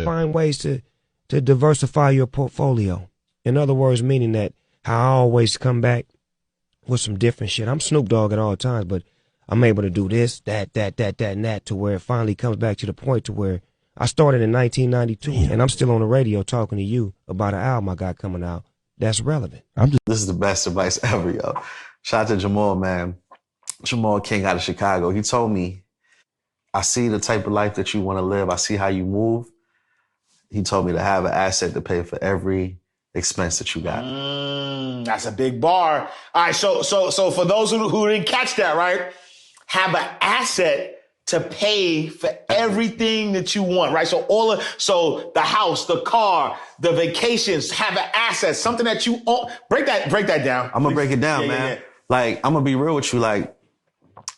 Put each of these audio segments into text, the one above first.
Find ways to diversify your portfolio. In other words, meaning that how I always come back with some different shit. I'm Snoop Dogg at all times, but I'm able to do this, that, and that to where it finally comes back to the point to where I started in 1992 and I'm still on the radio talking to you about an album I got coming out that's relevant. This is the best advice ever, yo. Shout out to Jamal, man. Jamal King out of Chicago. He told me, I see the type of life that you want to live. I see how you move. He told me to have an asset to pay for every expense that you got. That's a big bar. All right, so for those who didn't catch that, right? Have an asset to pay for everything that you want, right? So the house, the car, the vacations, have an asset, something that you own. Break that down. I'm gonna break it down, man. Yeah. Like, I'm gonna be real with you. Like,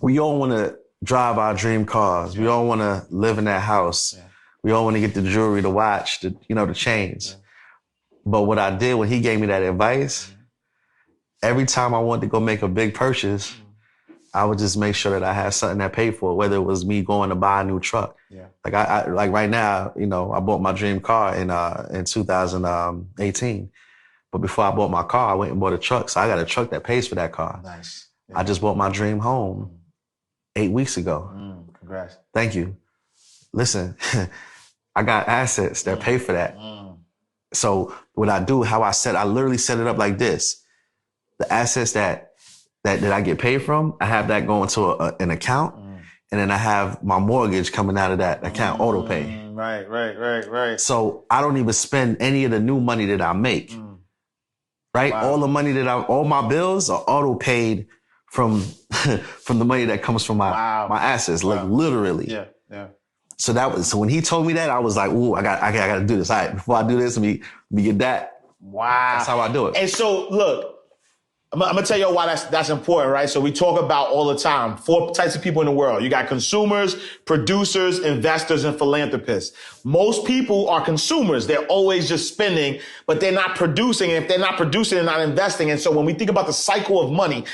we all want to drive our dream cars. We all want to live in that house. Yeah. We all want to get the jewelry, the watch, the chains. Yeah. But what I did when he gave me that advice, every time I wanted to go make a big purchase, I would just make sure that I had something that paid for it, whether it was me going to buy a new truck. Yeah. Like like right now, I bought my dream car in 2018. But before I bought my car, I went and bought a truck. So I got a truck that pays for that car. Nice. Yeah. I just bought my dream home 8 weeks ago. Congrats. Thank you. Listen, I got assets that pay for that. So what I do, I literally set it up like this. The assets that I get paid from, I have that going to an account, and then I have my mortgage coming out of that account, auto pay. Right. So I don't even spend any of the new money that I make. Right? Wow. All the money all my bills are auto paid from the money that comes from my assets, like literally. Yeah. So when he told me that, I was like, ooh, I got to do this. All right, before I do this, let me get that. Wow. That's how I do it. And so look, I'm gonna tell you why that's important, right? So we talk about all the time, 4 types of people in the world. You got consumers, producers, investors, and philanthropists. Most people are consumers. They're always just spending, but they're not producing. And if they're not producing, they're not investing. And so when we think about the cycle of money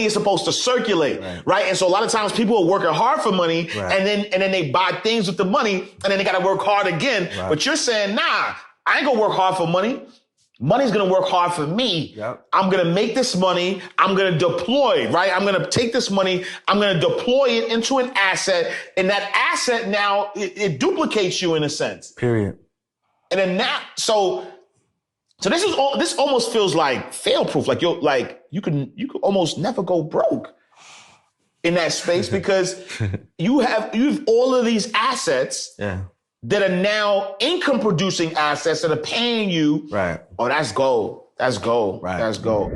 is supposed to circulate, right? And so a lot of times people are working hard for money, and then they buy things with the money, and then they got to work hard again. Right. But you're saying, nah, I ain't gonna work hard for money. Money's going to work hard for me. Yep. I'm going to make this money. I'm going to deploy, right? I'm going to take this money. I'm going to deploy it into an asset. And that asset now, it duplicates you in a sense. Period. And then now, so this almost feels like fail-proof. Like you could almost never go broke in that space because you have all of these assets. Yeah. That are now income producing assets that are paying you. Right. Oh, that's gold. That's gold. Right. That's gold.